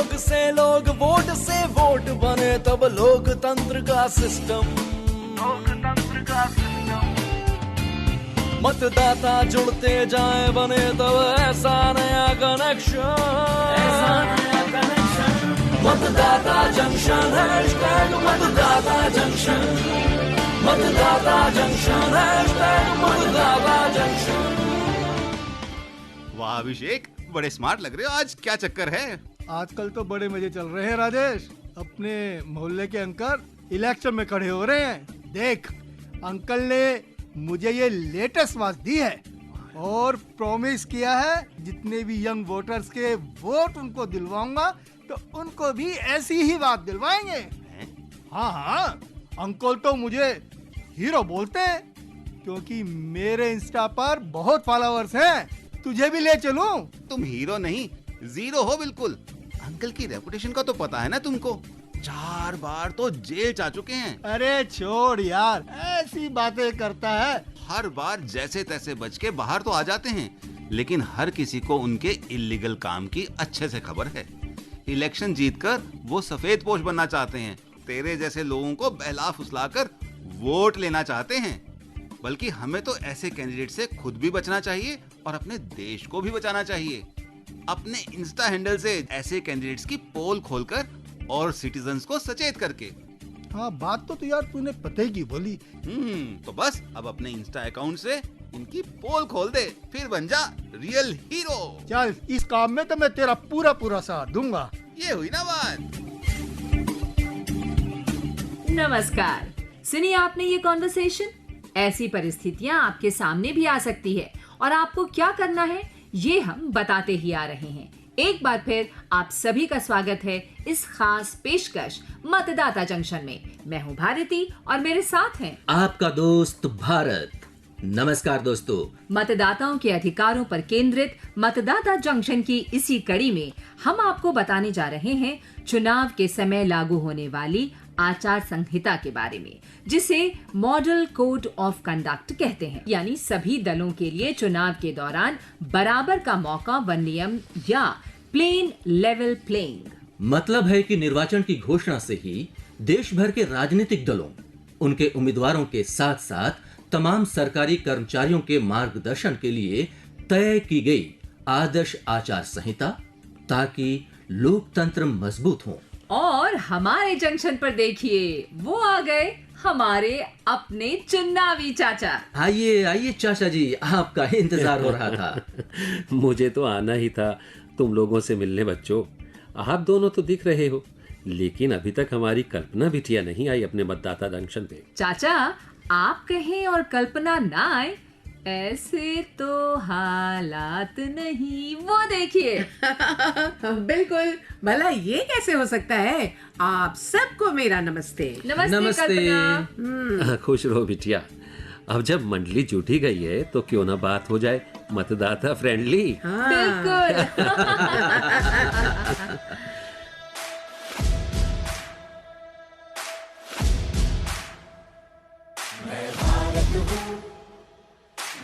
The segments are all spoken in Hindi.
लोग से लोग, वोट से वोट बने तब लोकतंत्र का सिस्टम। मतदाता जुड़ते जाए बने तब ऐसा नया कनेक्शन। मतदाता जंक्शन, हैशटैग मतदाता जंक्शन, मतदाता जंक्शन, हैशटैग मतदाता जंक्शन। वाह अभिषेक, बड़े स्मार्ट लग रहे हो आज, क्या चक्कर है? आजकल तो बड़े मजे चल रहे हैं राजेश। अपने मोहल्ले के अंकल इलेक्शन में खड़े हो रहे हैं। देख, अंकल ने मुझे ये लेटेस्ट वॉच दी है और प्रॉमिस किया है जितने भी यंग वोटर्स के वोट उनको दिलवाऊंगा तो उनको भी ऐसी ही बात दिलवाएंगे। हाँ हाँ, अंकल तो मुझे हीरो बोलते हैं क्योंकि मेरे इंस्टा पर बहुत फॉलोअर्स हैं। तुझे भी ले चलूं? तुम हीरो नहीं, जीरो हो बिल्कुल। अंकल की रेपुटेशन का तो पता है ना तुमको, 4 बार तो जेल जा चुके हैं। अरे छोड़ यार, ऐसी बातें करता है। हर बार जैसे तैसे बच के बाहर तो आ जाते हैं, लेकिन हर किसी को उनके इल्लीगल काम की अच्छे से खबर है। इलेक्शन जीतकर वो सफेद पोश बनना चाहते हैं, तेरे जैसे लोगों को बहला फुसलाकर वोट लेना चाहते हैं। बल्कि हमें तो ऐसे कैंडिडेट से खुद भी बचना चाहिए और अपने देश को भी बचाना चाहिए। अपने इंस्टा हैंडल से ऐसे कैंडिडेट्स की पोल खोलकर और सिटीजन्स को सचेत करके। हाँ, बात तो यार तूने पते की बोली। तो बस अब अपने इंस्टा अकाउंट से इनकी पोल खोल दे, फिर बन जा रियल हीरो। चल, इस काम में तो मैं तेरा पूरा पूरा साथ दूंगा। ये हुई ना बात। नमस्कार, सुनिए आपने ये कॉन्वर्सेशन। ऐसी परिस्थितियां आपके सामने भी आ सकती है और आपको क्या करना है ये हम बताते ही आ रहे हैं। एक बार फिर आप सभी का स्वागत है इस खास पेशकश मतदाता जंक्शन में। मैं हूं भारती और मेरे साथ हैं आपका दोस्त भारत। नमस्कार दोस्तों। मतदाताओं के अधिकारों पर केंद्रित मतदाता जंक्शन की इसी कड़ी में हम आपको बताने जा रहे हैं चुनाव के समय लागू होने वाली आचार संहिता के बारे में, जिसे मॉडल कोड ऑफ कंडक्ट कहते हैं। यानी सभी दलों के लिए चुनाव के दौरान बराबर का मौका व नियम या प्लेन लेवल प्लेइंग। मतलब है कि निर्वाचन की घोषणा से ही देश भर के राजनीतिक दलों, उनके उम्मीदवारों के साथ साथ तमाम सरकारी कर्मचारियों के मार्गदर्शन के लिए तय की गई आदर्श आचार संहिता, ताकि लोकतंत्र मजबूत हो। और हमारे जंक्शन पर देखिए, वो आ गए हमारे अपने चुनावी चाचा। आइए आइए चाचा जी, आपका इंतजार हो रहा था। मुझे तो आना ही था तुम लोगों से मिलने। बच्चों, आप दोनों तो दिख रहे हो, लेकिन अभी तक हमारी कल्पना बिटिया नहीं आई अपने मतदाता जंक्शन पे। चाचा, आप कहें और कल्पना ना आए, ऐसे तो हालात नहीं। वो देखिए। बिल्कुल, भला ये कैसे हो सकता है? आप सबको मेरा नमस्ते। नमस्ते कल्पना। खुश रहो बिटिया। अब जब मंडली जुटी गई है तो क्यों ना बात हो जाए मतदाता फ्रेंडली। बिल्कुल।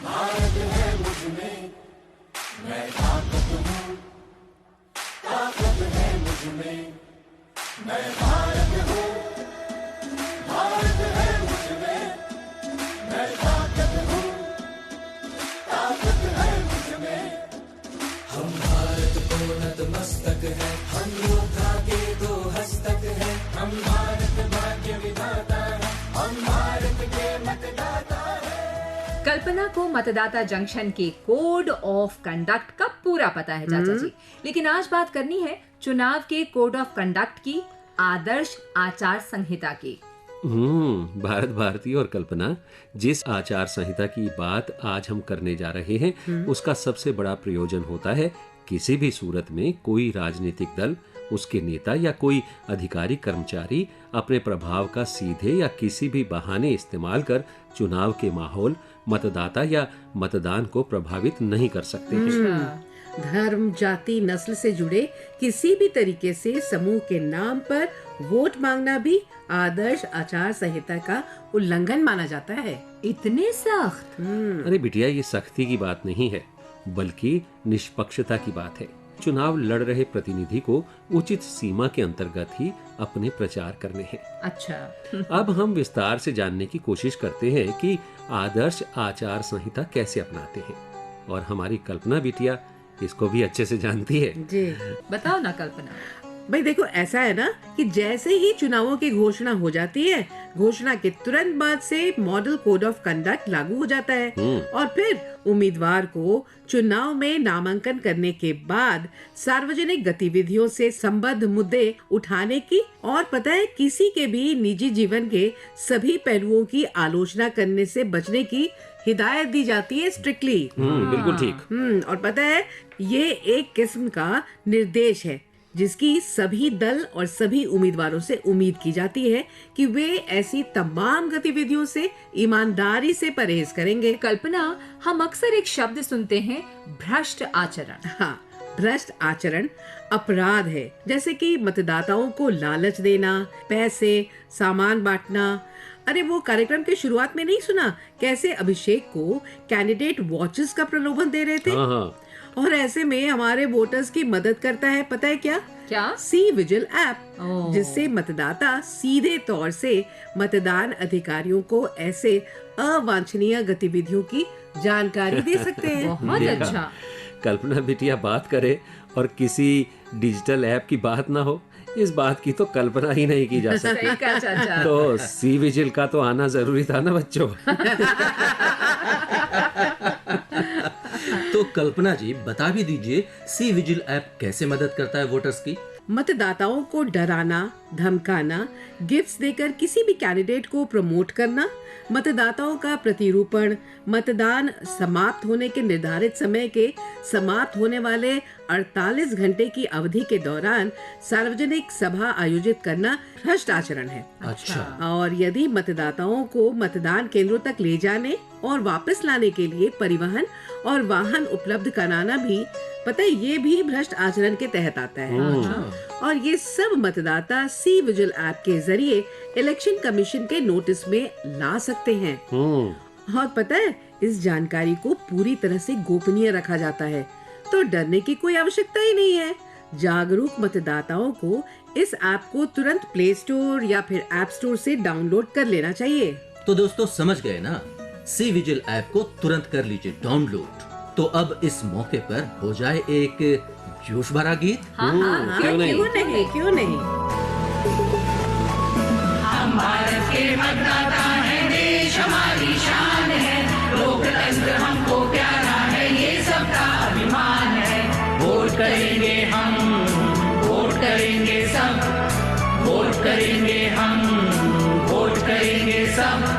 भारत है मुझमें, मैं ताकत हूँ, ताकत है मुझमें, मैं भारत हूँ, भारत है मुझमें, मैं ताकत हूँ, ताकत है मुझमें। हम भारत को नतमस्तक है, हम योद्धा के 2 हस्तक है, हम भारत भाग्य विधाता है, हम भारत के मतदाता है। कल्पना को मतदाता जंक्शन के कोड ऑफ कंडक्ट का पूरा पता है चाचा जी, लेकिन आज बात करनी है चुनाव के कोड ऑफ कंडक्ट की आदर्श आचार संहिता की। भारत भारती और कल्पना, जिस आचार संहिता की बात आज हम करने जा रहे हैं उसका सबसे बड़ा प्रयोजन होता है किसी भी सूरत में कोई राजनीतिक दल, उसके नेता या कोई अधिकारी कर्मचारी अपने प्रभाव का सीधे या किसी भी बहाने इस्तेमाल कर चुनाव के माहौल, मतदाता या मतदान को प्रभावित नहीं कर सकते हैं। धर्म, जाति, नस्ल से जुड़े किसी भी तरीके से समूह के नाम पर वोट मांगना भी आदर्श आचार संहिता का उल्लंघन माना जाता है। इतने सख्त? अरे बिटिया, ये सख्ती की बात नहीं है, बल्कि निष्पक्षता की बात है। चुनाव लड़ रहे प्रतिनिधि को उचित सीमा के अंतर्गत ही अपने प्रचार करने हैं। अच्छा। अब हम विस्तार से जानने की कोशिश करते हैं कि आदर्श आचार संहिता कैसे अपनाते हैं, और हमारी कल्पना बिटिया इसको भी अच्छे से जानती है। जी बताओ ना कल्पना। भाई देखो, ऐसा है ना कि जैसे ही चुनावों की घोषणा हो जाती है, घोषणा के तुरंत बाद से मॉडल कोड ऑफ कंडक्ट लागू हो जाता है और फिर उम्मीदवार को चुनाव में नामांकन करने के बाद सार्वजनिक गतिविधियों से संबद्ध मुद्दे उठाने की और पता है किसी के भी निजी जीवन के सभी पहलुओं की आलोचना करने से बचने की हिदायत दी जाती है स्ट्रिक्टली। बिल्कुल ठीक। और पता है ये एक किस्म का निर्देश है जिसकी सभी दल और सभी उम्मीदवारों से उम्मीद की जाती है कि वे ऐसी तमाम गतिविधियों से ईमानदारी से परहेज करेंगे। कल्पना, हम अक्सर एक शब्द सुनते हैं, भ्रष्ट आचरण। हाँ, भ्रष्ट आचरण अपराध है, जैसे कि मतदाताओं को लालच देना, पैसे, सामान बांटना। अरे वो कार्यक्रम के शुरुआत में नहीं सुना कैसे अभिषेक को कैंडिडेट वॉचेस का प्रलोभन दे रहे थे? हाँ। और ऐसे में हमारे वोटर्स की मदद करता है, पता है क्या? सी विजिल ऐप, जिससे मतदाता सीधे तौर से मतदान अधिकारियों को ऐसे अवांछनीय गतिविधियों की जानकारी दे सकते हैं। बहुत अच्छा। कल्पना बिटिया बात करे और किसी डिजिटल ऐप की बात ना हो, इस बात की तो कल्पना ही नहीं की जा सकती। सही कहा चाचा। तो सी विजिल का तो आना जरूरी था ना बच्चों। तो कल्पना जी बता भी दीजिए, सी विजिल ऐप कैसे मदद करता है वोटर्स की? मतदाताओं को डराना, धमकाना, गिफ्ट्स देकर किसी भी कैंडिडेट को प्रमोट करना, मतदाताओं का प्रतिरूपण, मतदान समाप्त होने के निर्धारित समय के समाप्त होने वाले 48 घंटे की अवधि के दौरान सार्वजनिक सभा आयोजित करना भ्रष्ट आचरण है। अच्छा। और यदि मतदाताओं को मतदान केंद्रों तक ले जाने और वापस लाने के लिए परिवहन और वाहन उपलब्ध कराना भी, पता है, ये भी भ्रष्ट आचरण के तहत आता है। और ये सब मतदाता सी विजिल ऐप के जरिए इलेक्शन कमीशन के नोटिस में ला सकते हैं। और पता है, इस जानकारी को पूरी तरह से गोपनीय रखा जाता है, तो डरने की कोई आवश्यकता ही नहीं है। जागरूक मतदाताओं को इस ऐप को तुरंत प्ले स्टोर या फिर ऐप स्टोर से डाउनलोड कर लेना चाहिए। तो दोस्तों समझ गए ना, सी विजिल ऐप को तुरंत कर लीजिए डाउनलोड। तो अब इस मौके पर हो जाए एक जोश भरा गीत। क्यों नहीं, क्यों नहीं। हम भारत के मतदाता हैं, देश हमारी शान है, लोकतंत्र हमको प्यारा है, ये सबका अभिमान है। वोट करेंगे हम, वोट करेंगे सब, वोट करेंगे हम, वोट करेंगे सब।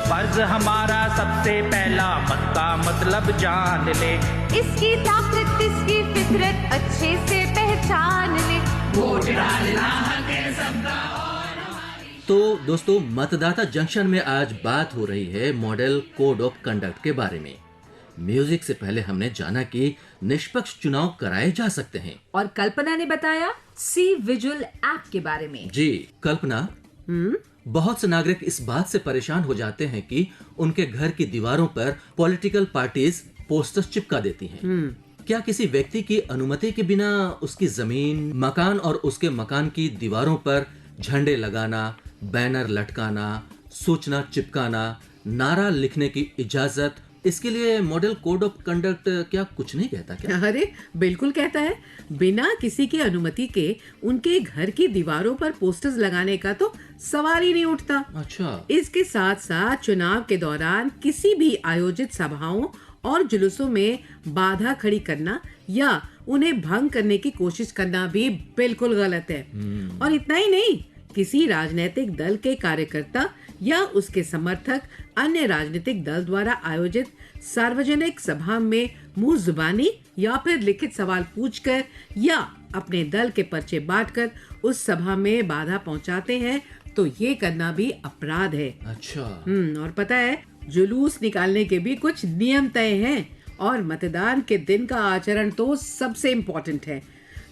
फर्ज हमारा सबसे पहला मत का मतलब जान ले, इसकी ताकत इसकी फितरत अच्छे से पहचान ले, वोट डालना हक है सबका। तो दोस्तों, मतदाता जंक्शन में आज बात हो रही है मॉडल कोड ऑफ कंडक्ट के बारे में। म्यूजिक से पहले हमने जाना कि निष्पक्ष चुनाव कराए जा सकते हैं, और कल्पना ने बताया सी विजिल ऐप के बारे में। जी कल्पना, बहुत से नागरिक इस बात से परेशान हो जाते हैं कि उनके घर की दीवारों पर पॉलिटिकल पार्टीज पोस्टर्स चिपका देती हैं। क्या किसी व्यक्ति की अनुमति के बिना उसकी जमीन, मकान और उसके मकान की दीवारों पर झंडे लगाना, बैनर लटकाना, सूचना चिपकाना, नारा लिखने की इजाजत, इसके लिए मॉडल कोड ऑफ कंडक्ट क्या कुछ नहीं कहता क्या? अरे बिल्कुल कहता है। बिना किसी की अनुमति के उनके घर की दीवारों पर पोस्टर्स लगाने का तो सवाल ही नहीं उठता। अच्छा। इसके साथ साथ चुनाव के दौरान किसी भी आयोजित सभाओं और जुलूसों में बाधा खड़ी करना या उन्हें भंग करने की कोशिश करना भी बिल्कुल गलत है। और इतना ही नहीं, किसी राजनीतिक दल के कार्यकर्ता या उसके समर्थक अन्य राजनीतिक दल द्वारा आयोजित सार्वजनिक सभा में मुंह जुबानी या फिर लिखित सवाल पूछकर या अपने दल के पर्चे बांटकर उस सभा में बाधा पहुंचाते हैं तो ये करना भी अपराध है। अच्छा। और पता है, जुलूस निकालने के भी कुछ नियम तय हैं और मतदान के दिन का आचरण तो सबसे इम्पोर्टेंट है।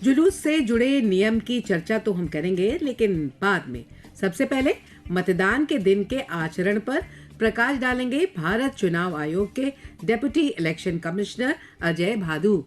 जुलूस से जुड़े नियम की चर्चा तो हम करेंगे, लेकिन बाद में। सबसे पहले मतदान के दिन के आचरण पर प्रकाश डालेंगे भारत चुनाव आयोग के deputy election commissioner Ajay Bhadu.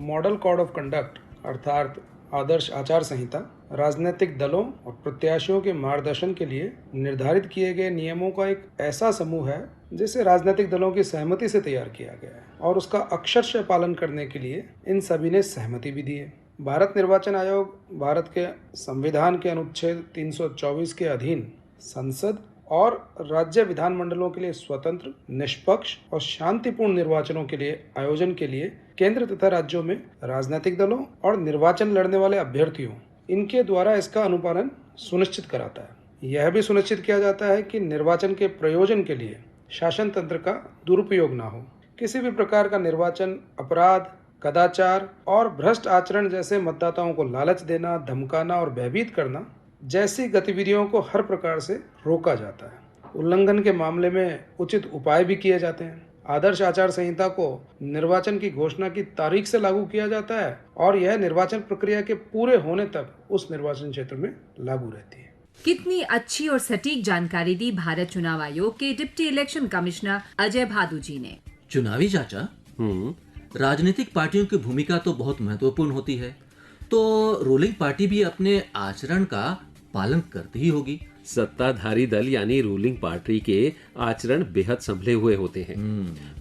Model code of conduct अर्थात आदर्श आचार संहिता राजनीतिक दलों और प्रत्याशियों के मार्गदर्शन के लिए निर्धारित किए गए नियमों का एक ऐसा समूह है जिसे राजनीतिक दलों की सहमति से तैयार किया गया है और उसका अक्षरशः पालन करने के लिए इन सभी ने सहमति भी दी है। भारत निर्वाचन आयोग भारत के संविधान के अनुच्छेद 324 के अधीन संसद और राज्य विधानमंडलों के लिए स्वतंत्र, निष्पक्ष और शांतिपूर्ण निर्वाचनों के लिए आयोजन के लिए केंद्र तथा राज्यों में राजनीतिक दलों और निर्वाचन लड़ने वाले अभ्यर्थियों इनके द्वारा इसका अनुपालन सुनिश्चित कराता है। यह भी सुनिश्चित किया जाता है कि निर्वाचन के प्रयोजन के लिए शासन तंत्र का दुरुपयोग न हो। किसी भी प्रकार का निर्वाचन अपराध, कदाचार और भ्रष्ट आचरण जैसे मतदाताओं को लालच देना, धमकाना और भयभीत करना जैसी गतिविधियों को हर प्रकार से रोका जाता है। उल्लंघन के मामले में उचित उपाय भी किए जाते हैं। आदर्श आचार संहिता को निर्वाचन की घोषणा की तारीख से लागू किया जाता है और यह निर्वाचन प्रक्रिया के पूरे होने तक उस निर्वाचन क्षेत्र में लागू रहती है। कितनी अच्छी और सटीक जानकारी दी भारत चुनाव आयोग के deputy election commissioner Ajay Bhadu ji ने। चुनावी चाचा, राजनीतिक पार्टियों की भूमिका तो बहुत महत्वपूर्ण होती है, तो रूलिंग पार्टी भी अपने आचरण का पालन करती ही होगी। सत्ताधारी दल यानी रूलिंग पार्टी के आचरण बेहद संभले हुए होते हैं।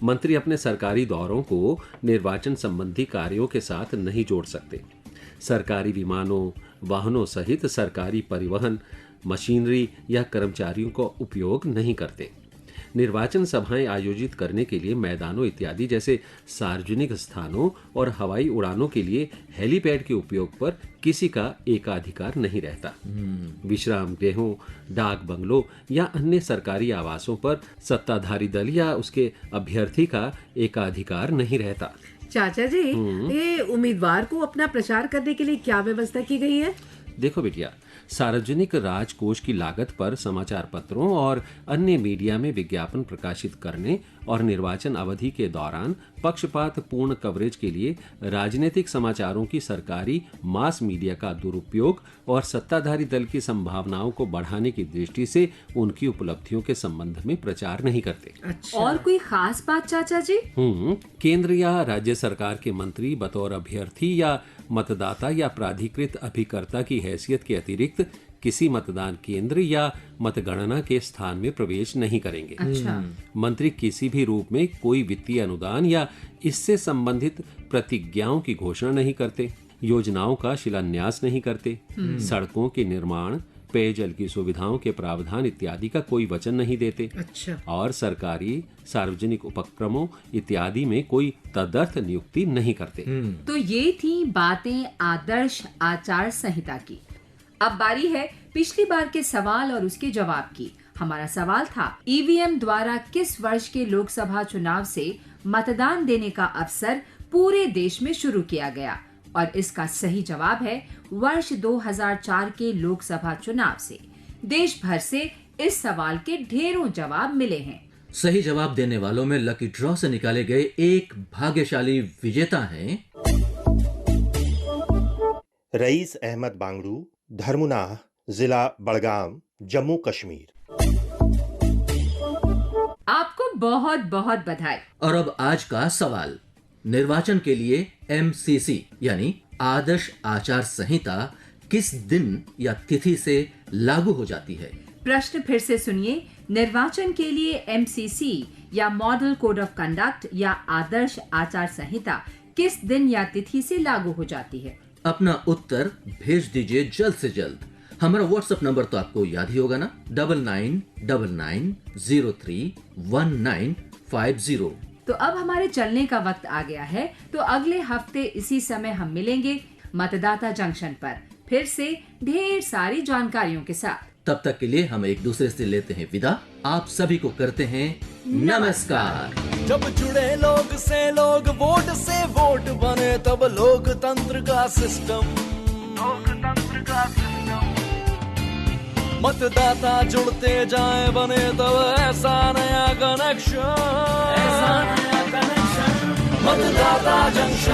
मंत्री अपने सरकारी दौरों को निर्वाचन संबंधी कार्यों के साथ नहीं जोड़ सकते। सरकारी विमानों, वाहनों सहित सरकारी परिवहन, मशीनरी या कर्मचारियों का उपयोग नहीं करते। निर्वाचन सभाएं आयोजित करने के लिए मैदानों इत्यादि जैसे सार्वजनिक स्थानों और हवाई उड़ानों के लिए हेलीपैड के उपयोग पर किसी का एकाधिकार नहीं रहता। विश्राम गृहों, डाक बंगलों या अन्य सरकारी आवासों पर सत्ताधारी दल या उसके अभ्यर्थी का एकाधिकार नहीं रहता। चाचा जी, ये उम्मीदवार को अपना प्रचार करने के लिए क्या व्यवस्था की गई है? देखो बिटिया, सार्वजनिक राजकोष की लागत पर समाचार पत्रों और अन्य मीडिया में विज्ञापन प्रकाशित करने और निर्वाचन अवधि के दौरान पक्षपात पूर्ण कवरेज के लिए राजनीतिक समाचारों की सरकारी मास मीडिया का दुरुपयोग और सत्ताधारी दल की संभावनाओं को बढ़ाने की दृष्टि से उनकी उपलब्धियों के संबंध में प्रचार नहीं करते। अच्छा। और कोई खास बात चाचा जी? केंद्र या राज्य सरकार के मंत्री बतौर अभ्यर्थी या मतदाता या प्राधिकृत अभिकर्ता की हैसियत के अतिरिक्त किसी मतदान केंद्र या मतगणना के स्थान में प्रवेश नहीं करेंगे। अच्छा। मंत्री किसी भी रूप में कोई वित्तीय अनुदान या इससे संबंधित प्रतिज्ञाओं की घोषणा नहीं करते, योजनाओं का शिलान्यास नहीं करते, सड़कों के निर्माण, पेयजल की सुविधाओं के प्रावधान इत्यादि का कोई वचन नहीं देते। अच्छा। और सरकारी सार्वजनिक उपक्रमों इत्यादि में कोई तदर्थ नियुक्ति नहीं करते। तो ये थी बातें आदर्श आचार संहिता की। अब बारी है पिछली बार के सवाल और उसके जवाब की। हमारा सवाल था, ईवीएम द्वारा किस वर्ष के लोकसभा चुनाव से मतदान देने का अवसर पूरे देश में शुरू किया गया? और इसका सही जवाब है वर्ष 2004 के लोकसभा चुनाव से। देश भर से इस सवाल के ढेरों जवाब मिले हैं। सही जवाब देने वालों में लकी ड्रॉ से निकाले गए एक भाग्यशाली विजेता हैं रईस अहमद बांगड़ू, धर्मुनाह, जिला बड़गाम, जम्मू कश्मीर। आपको बहुत बहुत बधाई। और अब आज का सवाल, निर्वाचन के लिए MCC यानी आदर्श आचार संहिता किस दिन या तिथि से लागू हो जाती है? प्रश्न फिर से सुनिए। निर्वाचन के लिए MCC या मॉडल कोड ऑफ कंडक्ट या आदर्श आचार संहिता किस दिन या तिथि से लागू हो जाती है? अपना उत्तर भेज दीजिए जल्द से जल्द। हमारा व्हाट्सएप नंबर तो आपको याद ही होगा ना, 9999031950। तो अब हमारे चलने का वक्त आ गया है। तो अगले हफ्ते इसी समय हम मिलेंगे मतदाता जंक्शन पर, फिर से ढेर सारी जानकारियों के साथ। तब तक के लिए हम एक दूसरे से लेते हैं विदा। आप सभी को करते हैं नमस्कार। जब जुड़े लोग से लोग, वोट से वोट बने, तब लोकतंत्र का सिस्टम मतदाता जुड़ते जाए बने, तब ऐसा नया कनेक्शन मतदाता जंक्शन।